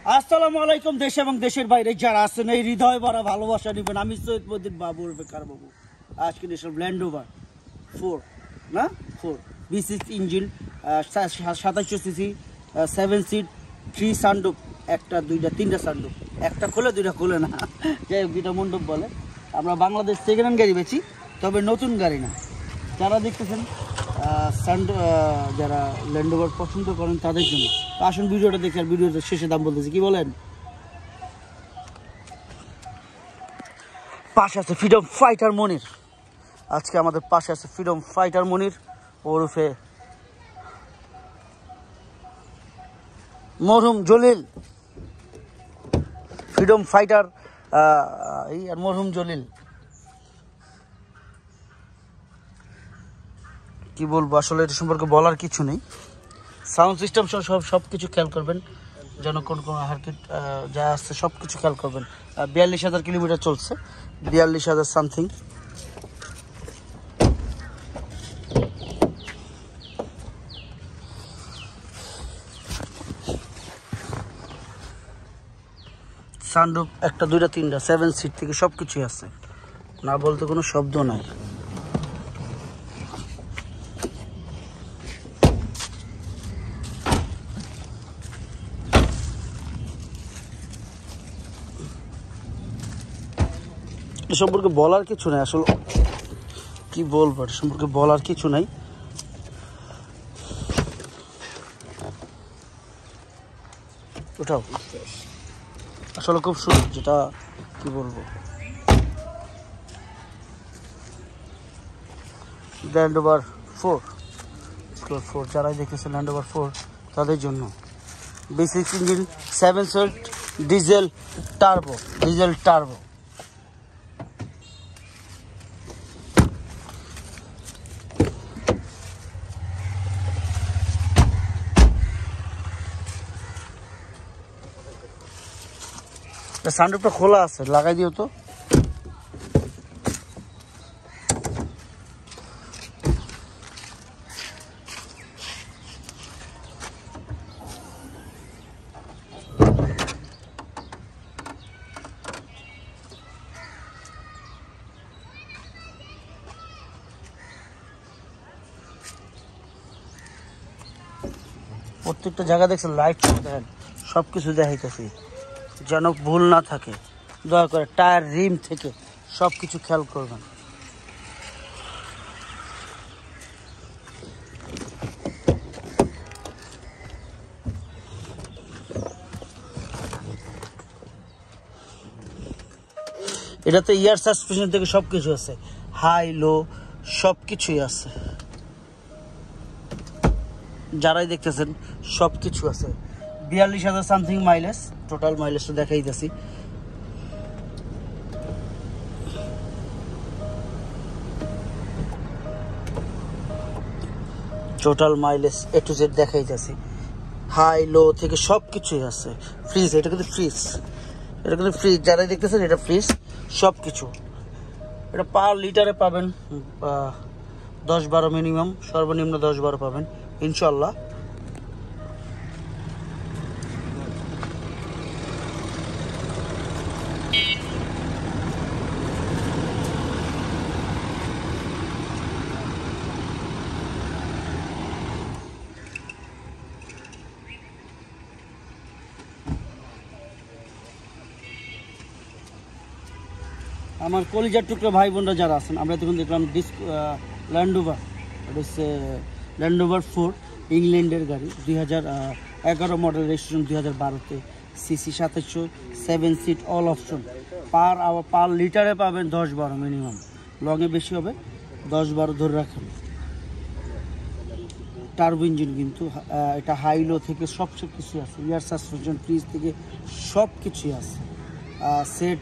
আসসালামু আলাইকুম। দেশ এবং দেশের বাইরে যারা আছেন এই হৃদয় ভরা ভালোবাসা নেবেন। আমি সৈয়দ মদিন বাবু বেকার বাবু। আজকে দেশের ল্যান্ড রোভার 4 না 4 V6 engine, 2700 CC, 7 seat, 3 sunroof, একটা দুইটা তিনটা সানরুফ, একটা খোলে দুইটা খোলে না, যাই হোক দুইটা মণ্ডপ বলে। আমরা বাংলাদেশ সেকেন্ড হ্যান্ড গাড়ি বেচি, তবে নতুন গাড়ি না। যারা দেখতেছেন যারা ল্যান্ড রোভার পছন্দ করেন তাদের জন্য আসুন ভিডিওটা দেখে। আর ভিডিওটা শেষে দাম বলতেছি, কি বলেন? পাশে আছে ফ্রিডম ফাইটার মনির। আজকে আমাদের পাশে আছে ফ্রিডম ফাইটার মনির ওরফে মরহুম জলিল। ফ্রিডম ফাইটার এই আর মরহুম জলিল, কি বলবো আসলে এটা সম্পর্কে বলার কিছু নেই। সাউন্ড সিস্টেম সব কিছু খেয়াল করবেন, যেন কোন হারকিট যা আসছে সব কিছু খেয়াল করবেন। 42,000 কিলোমিটার চলছে, 42,000 সামথিং। সানরুফ একটা দুইটা তিনটা 7 সিট থেকে সব কিছুই আছে, না বলতে কোনো শব্দ নাই। এ সম্পর্কে বলার কিছু নাই, আসলে কি বলবো, এটা সম্পর্কে বলার কিছু নাই। ওটাও আসলে খুব সুন্দর, যেটা কি বলবো। ল্যান্ড রোভার 4 যারাই দেখতেছে ল্যান্ড রোভার 4 তাদের জন্য। V6 engine, 7 seat, diesel turbo. সানরুফটা খোলা আছে, লাগাই দিও তো। প্রত্যেকটা জায়গা দেখছেন লাইট দেখেন, সব কিছু দেখাইতেছি যেন ভুল না থাকে। দয়া করে টায়ার রিম থেকে সব কিছু খেয়াল করবেন। এটাতে এয়ার সাসপেনশন থেকে সব কিছু আছে, হাই লো সব কিছুই আছে। যারাই দেখতেছেন সব কিছু আছে। 42,000 সামথিং মাইলেজ, টোটাল মাইলেজটা দেখাইতেছি। Total mileage A to Z দেখাইতেছি, হাই লো থেকে সব কিছুই আছে। ফ্রিজ, এটা কিন্তু ফ্রিজ, যারাই দেখতেছেন এটা ফ্রিজ, সব কিছু। এটা পার লিটারে পাবেন 10-12 মিনিমাম, সর্বনিম্ন 10-12 পাবেন ইনশাল্লাহ। আমার কলিজার টুকরো ভাই বোনরা যারা আছেন, আমরা তখন দেখলাম ল্যান্ড রোভার, এটা হচ্ছে ল্যান্ড রোভার 4 ইংল্যান্ডের গাড়ি, 2011 মডেল, রেজিস্ট্রেশন 2012-তে, CC 2700, 7 seat, all option. Per লিটারে পাবেন 10-12 মিনিমাম, লংয়ে বেশি হবে 10-12 ধরে রাখেন। টার্বো ইঞ্জিন কিন্তু এটা হাই লো থেকে সব কিছু আছে, এয়ার সাসপেনশন, ফ্রিজ থেকে সব কিছুই আছে। সেট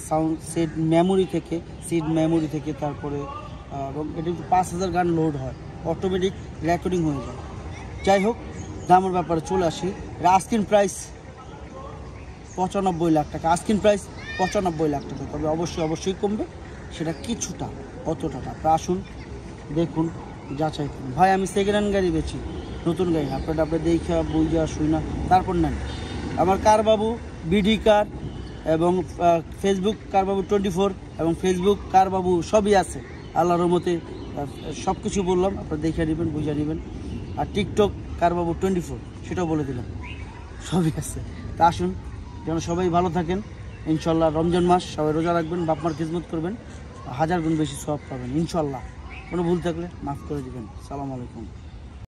সাউন্ড সেট মেমোরি থেকে তারপরে এটা 5,000 গান লোড হয়, অটোমেটিক রেকর্ডিং হয়ে যায়। যাই হোক, দামের ব্যাপারে চলে আসি। আস্কিং প্রাইস 95 লাখ টাকা, আস্কিং প্রাইস 95 লাখ টাকা, তবে অবশ্যই কমবে সেটা কিছুটা, অতটা না। আসুন দেখুন, যাচাই করুন। ভাই আমি সেকেন্ড হ্যান্ড গাড়ি বেচি, নতুন গাড়ি। আপনারা দেখে বুঝা শুই না তারপর নেন। আমার কার বাবু বিডি কার এবং ফেসবুক কার বাবু 24 এবং ফেসবুক কার বাবু সবই আছে আল্লাহর রহমতে। সব কিছু বললাম, আপনারা দেখে নেবেন, বুঝে নেবেন। আর টিকটক কার বাবু 24 সেটাও বলে দিলাম, সবই আছে। তা আসুন, যেন সবাই ভালো থাকেন ইনশাল্লাহ। রমজান মাস, সবাই রোজা রাখবেন, বাপ মার খিদমত করবেন, 1000 গুণ বেশি সওয়াব পাবেন ইনশাল্লাহ। কোনো ভুল থাকলে মাফ করে দিবেন। সালাম আলাইকুম।